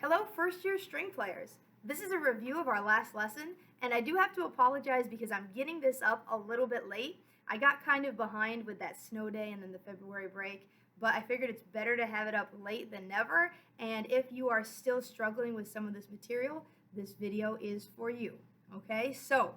Hello, first year string players. This is a review of our last lesson, and I do have to apologize because I'm getting this up a little bit late. I got kind of behind with that snow day and then the February break, but I figured it's better to have it up late than never. And if you are still struggling with some of this material, this video is for you. Okay, so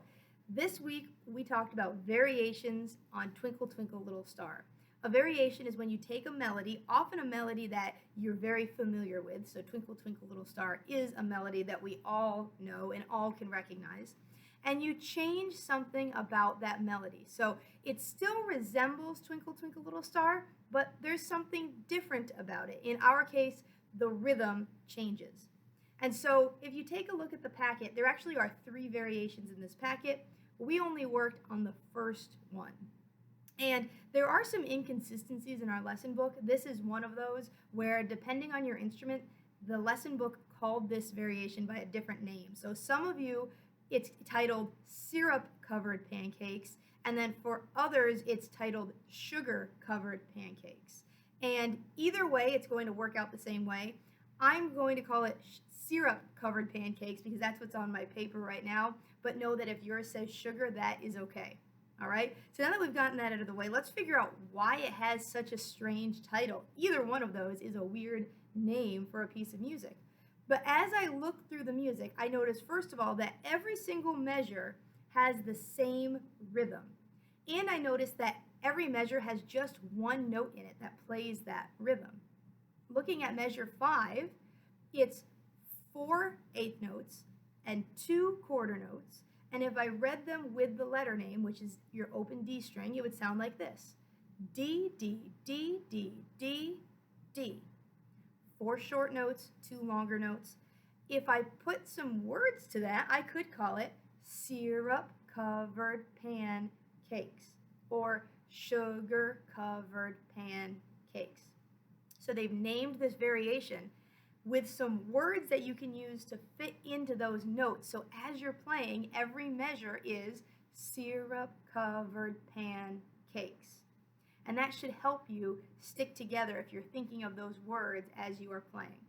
this week we talked about variations on Twinkle Twinkle Little Star. A variation is when you take a melody, often a melody that you're very familiar with. So Twinkle Twinkle Little Star is a melody that we all know and all can recognize. And you change something about that melody. So it still resembles Twinkle Twinkle Little Star, but there's something different about it. In our case, the rhythm changes. And so if you take a look at the packet, there actually are 3 variations in this packet. We only worked on the first one. And there are some inconsistencies in our lesson book. This is one of those where, depending on your instrument, the lesson book called this variation by a different name. So some of you, it's titled syrup-covered pancakes, and then for others, it's titled sugar-covered pancakes. And either way, it's going to work out the same way. I'm going to call it syrup-covered pancakes because that's what's on my paper right now, but know that if yours says sugar, that is okay. All right, so now that we've gotten that out of the way, let's figure out why it has such a strange title. Either one of those is a weird name for a piece of music. But as I look through the music, I notice, first of all, that every single measure has the same rhythm. And I notice that every measure has just one note in it that plays that rhythm. Looking at measure 5, it's 4 eighth notes and 2 quarter notes. And if I read them with the letter name, which is your open D string, it would sound like this. D, D, D, D, D, D. 4 short notes, 2 longer notes. If I put some words to that, I could call it syrup-covered pancakes or sugar-covered pancakes. So they've named this variation with some words that you can use to fit into those notes. So as you're playing, every measure is syrup-covered pancakes. And that should help you stick together if you're thinking of those words as you are playing.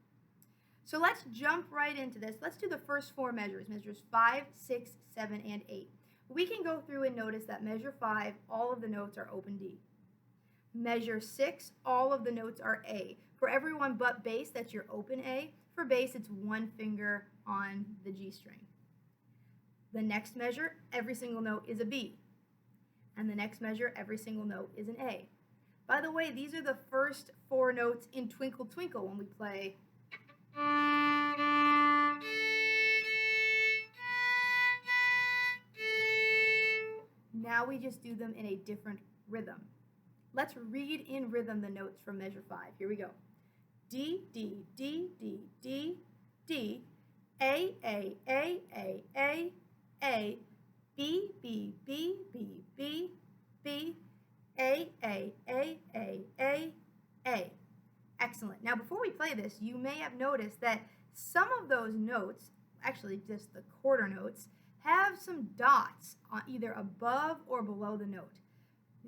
So let's jump right into this. Let's do the first 4 measures, measures 5, 6, 7, and 8. We can go through and notice that measure 5, all of the notes are open D. Measure 6, all of the notes are A. For everyone but bass, that's your open A. For bass, it's 1 finger on the G string. The next measure, every single note is a B. And the next measure, every single note is an A. By the way, these are the first 4 notes in Twinkle Twinkle when we play. Now we just do them in a different rhythm. Let's read in rhythm the notes from measure 5. Here we go. D, D, D, D, D, D, A, A, A, A, A, A, B, B, B, B, B, B, A, A, A, A, A, A. Excellent. Now before we play this, you may have noticed that some of those notes, actually just the quarter notes, have some dots on either above or below the note.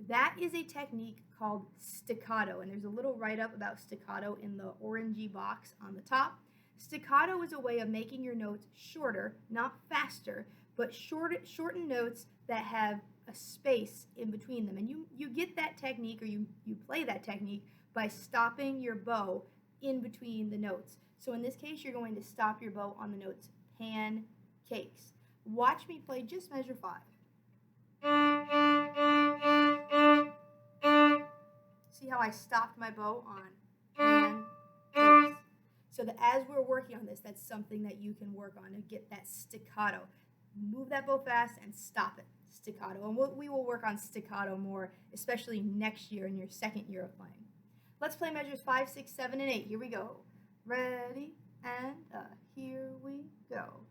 That is a technique called staccato, and there's a little write-up about staccato in the orangey box on the top. Staccato is a way of making your notes shorter, not faster, but shortened notes that have a space in between them. And you get that technique, or you play that technique by stopping your bow in between the notes. So in this case, you're going to stop your bow on the notes pancakes. Watch me play just measure 5. See how I stopped my bow on pancakes? So that as we're working on this, that's something that you can work on to get that staccato. Move that bow fast and stop it. Staccato. And we will work on staccato more, especially next year in your second year of playing. Let's play measures 5, 6, 7, and 8. Here we go. Ready, and here we go.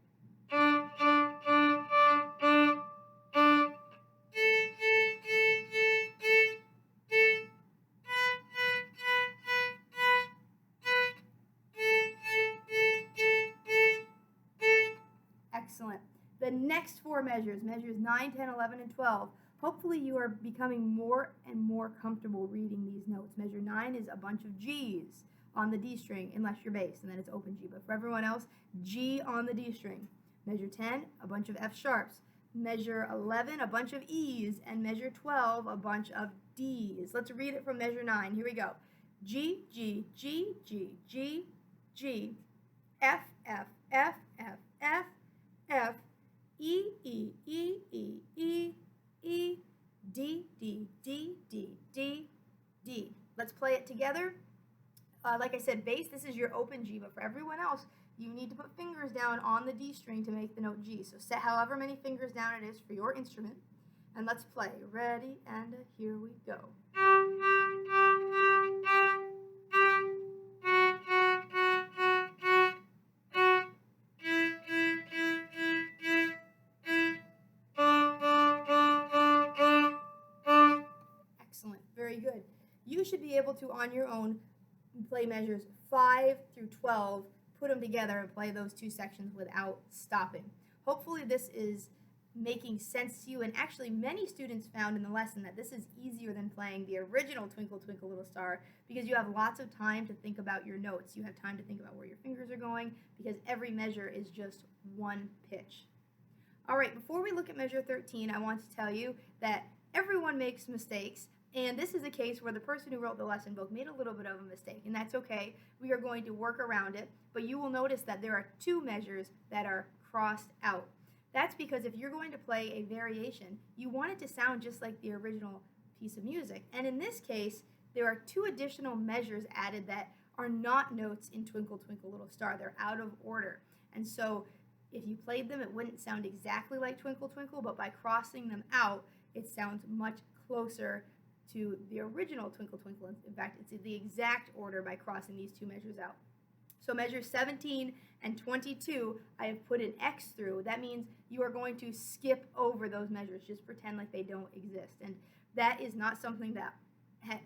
Excellent. The next 4 measures, measures 9, 10, 11, and 12, hopefully you are becoming more and more comfortable reading these notes. Measure 9 is a bunch of G's. on the D string, unless you're bass, and then it's open G. But for everyone else, G on the D string. Measure 10, a bunch of F sharps. Measure 11, a bunch of E's. And measure 12, a bunch of D's. Let's read it from measure 9. Here we go. G, G, G, G, G, G, F, F, F, F, F, F, E, E, E, E, E, E, D, D, D, D, D, D. Let's play it together. Like I said, bass, this is your open G, but for everyone else, you need to put fingers down on the D string to make the note G. So set however many fingers down it is for your instrument, and let's play. Ready, and here we go. Excellent, very good. You should be able to, on your own, play measures 5 through 12, put them together and play those two sections without stopping. Hopefully this is making sense to you, and actually many students found in the lesson that this is easier than playing the original Twinkle Twinkle Little Star because you have lots of time to think about your notes. You have time to think about where your fingers are going because every measure is just one pitch. All right, before we look at measure 13, I want to tell you that everyone makes mistakes. And this is a case where the person who wrote the lesson book made a little bit of a mistake, and that's okay. We are going to work around it, but you will notice that there are two measures that are crossed out. That's because if you're going to play a variation, you want it to sound just like the original piece of music. And in this case, there are two additional measures added that are not notes in Twinkle Twinkle Little Star. They're out of order. And so if you played them, it wouldn't sound exactly like Twinkle Twinkle, but by crossing them out, it sounds much closer to the original Twinkle Twinkle. In fact, it's in the exact order by crossing these two measures out. So measures 17 and 22, I have put an X through. That means you are going to skip over those measures. Just pretend like they don't exist. And that is not something that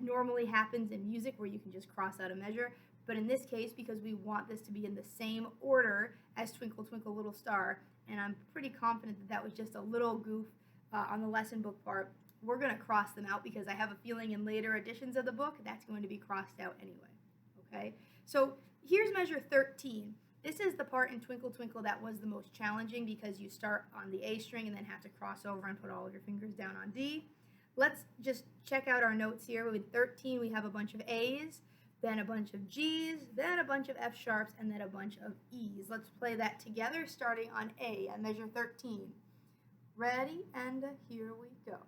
normally happens in music where you can just cross out a measure. But in this case, because we want this to be in the same order as Twinkle Twinkle Little Star, and I'm pretty confident that that was just a little goof on the lesson book part, we're going to cross them out because I have a feeling in later editions of the book that's going to be crossed out anyway. Okay, so here's measure 13. This is the part in Twinkle Twinkle that was the most challenging because you start on the A string and then have to cross over and put all of your fingers down on D. Let's just check out our notes here. With 13, we have a bunch of A's, then a bunch of G's, then a bunch of F sharps, and then a bunch of E's. Let's play that together starting on A at measure 13. Ready, and here we go.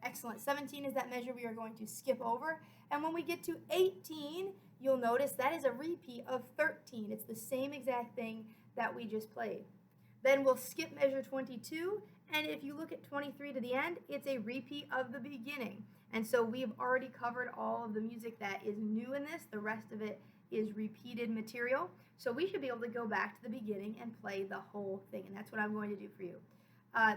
Excellent. 17 is that measure we are going to skip over. And when we get to 18, you'll notice that is a repeat of 13. It's the same exact thing that we just played. Then we'll skip measure 22, and if you look at 23 to the end, it's a repeat of the beginning. And so we've already covered all of the music that is new in this. The rest of it is repeated material. So we should be able to go back to the beginning and play the whole thing, and that's what I'm going to do for you.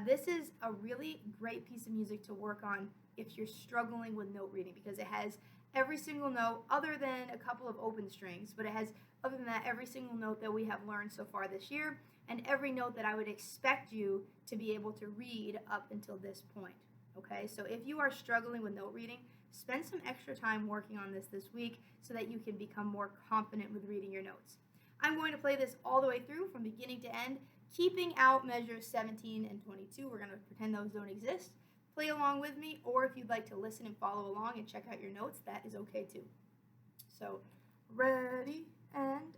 This is a really great piece of music to work on if you're struggling with note reading because it has every single note other than a couple of open strings, but it has, other than that, every single note that we have learned so far this year and every note that I would expect you to be able to read up until this point. Okay, so if you are struggling with note reading, spend some extra time working on this week so that you can become more confident with reading your notes. I'm going to play this all the way through from beginning to end, keeping out measures 17 and 22. We're going to pretend those don't exist. Play along with me, or if you'd like to listen and follow along and check out your notes, that is okay too. So, ready, and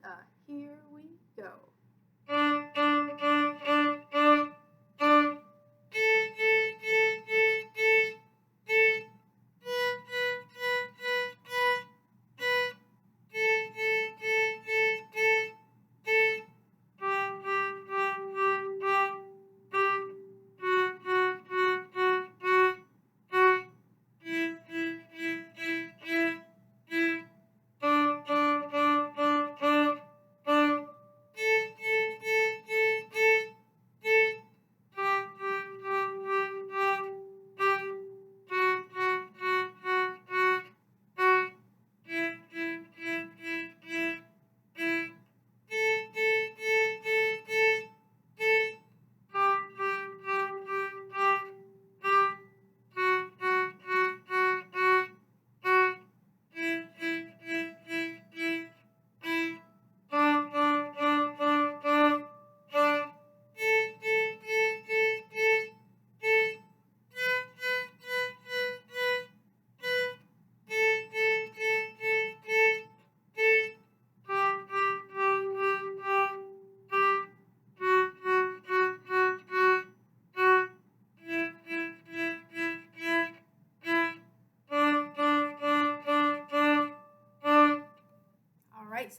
here we go.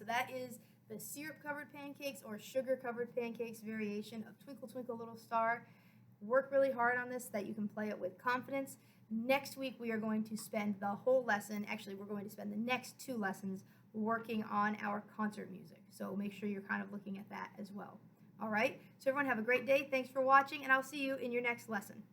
So that is the syrup-covered pancakes or sugar-covered pancakes variation of Twinkle Twinkle Little Star. Work really hard on this so that you can play it with confidence. Next week, we are going to spend the whole lesson, actually, we're going to spend the next 2 lessons working on our concert music. So make sure you're kind of looking at that as well. All right, so everyone have a great day. Thanks for watching, and I'll see you in your next lesson.